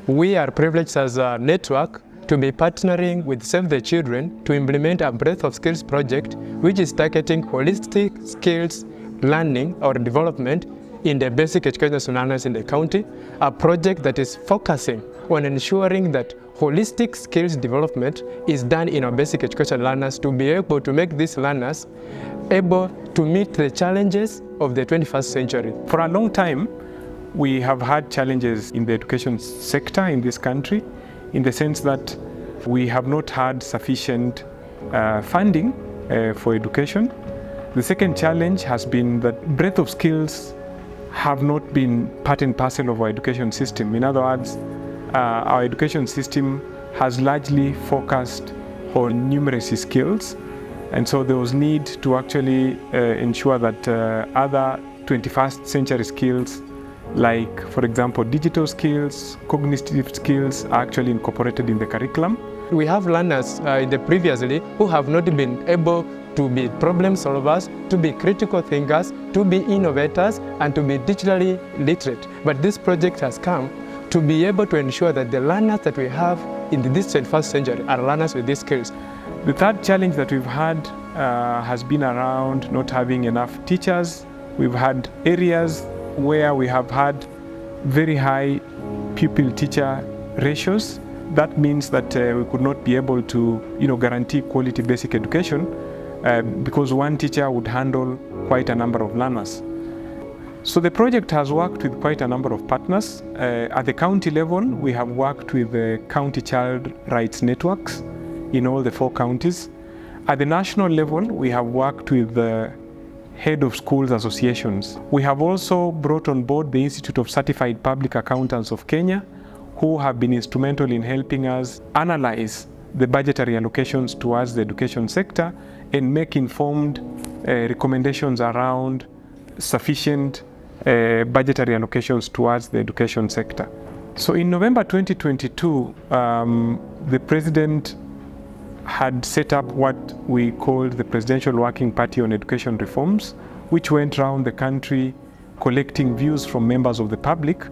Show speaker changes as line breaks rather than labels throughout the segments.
We are privileged as a network to be partnering with Save the Children to implement a Breadth of Skills project, which is targeting holistic skills learning or development in the basic education learners in the county, a project that is focusing on ensuring that holistic skills development is done in our basic education learners to be able to make these learners able to meet the challenges of the 21st century.
For a long time, we have had challenges in the education sector in this country, in the sense that we have not had sufficient funding for education. The second challenge has been that breadth of skills have not been part and parcel of our education system. In other words, our education system has largely focused on numeracy skills, and so there was need to actually ensure that other 21st century skills, like, for example, digital skills, cognitive skills, are actually incorporated in the curriculum.
We have learners in the previously who have not been able to be problem solvers, to be critical thinkers, to be innovators, and to be digitally literate. But this project has come to be able to ensure that the learners that we have in this 21st century are learners with these skills.
The third challenge that we've had has been around not having enough teachers. We've had areas where we have had very high pupil-teacher ratios. That means that we could not be able to, guarantee quality basic education because one teacher would handle quite a number of learners. So the project has worked with quite a number of partners. At the county level, we have worked with the county child rights networks in all the 4 counties. At the national level, we have worked with the head of schools associations. We have also brought on board the Institute of Certified Public Accountants of Kenya, who have been instrumental in helping us analyze the budgetary allocations towards the education sector and make informed recommendations around sufficient budgetary allocations towards the education sector. So in November 2022, the President had set up what we called the Presidential Working Party on Education Reforms, which went around the country collecting views from members of the public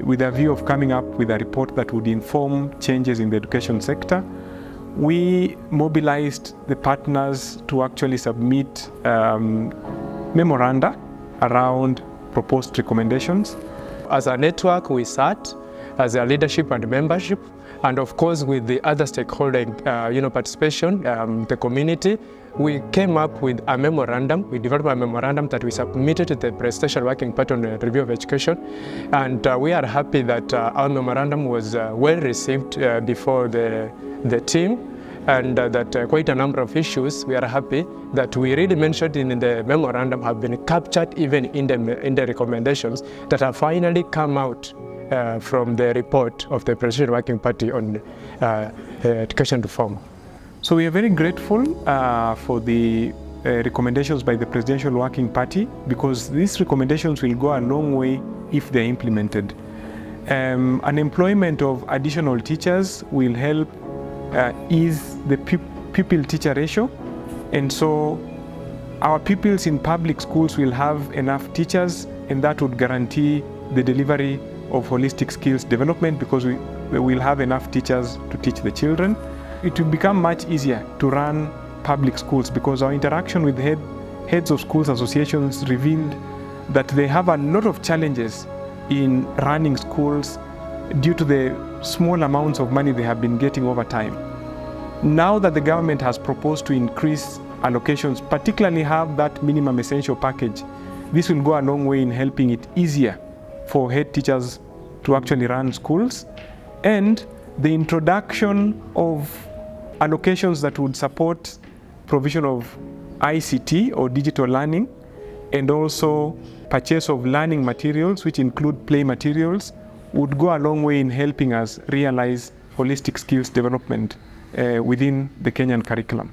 with a view of coming up with a report that would inform changes in the education sector. We mobilized the partners to actually submit memoranda around proposed recommendations.
As a network, we sat as a leadership and membership, and of course with the other stakeholder participation, the community. We came up with a memorandum. We developed a memorandum that we submitted to the Presidential Working Party on the Review of Education, and we are happy that our memorandum was well received before the team, and that quite a number of issues, we are happy that we really mentioned in the memorandum have been captured even in the recommendations that have finally come out from the report of the Presidential Working Party on education reform.
So we are very grateful for the recommendations by the Presidential Working Party, because these recommendations will go a long way if they're implemented. An employment of additional teachers will help ease the pupil-teacher ratio, and so our pupils in public schools will have enough teachers, and that would guarantee the delivery of holistic skills development, because we will have enough teachers to teach the children. It will become much easier to run public schools, because our interaction with heads of schools associations revealed that they have a lot of challenges in running schools due to the small amounts of money they have been getting over time. Now that the government has proposed to increase allocations, particularly have that minimum essential package, this will go a long way in helping it easier for head teachers to actually run schools. And the introduction of allocations that would support provision of ICT or digital learning, and also purchase of learning materials, which include play materials, would go a long way in helping us realize holistic skills development within the Kenyan curriculum.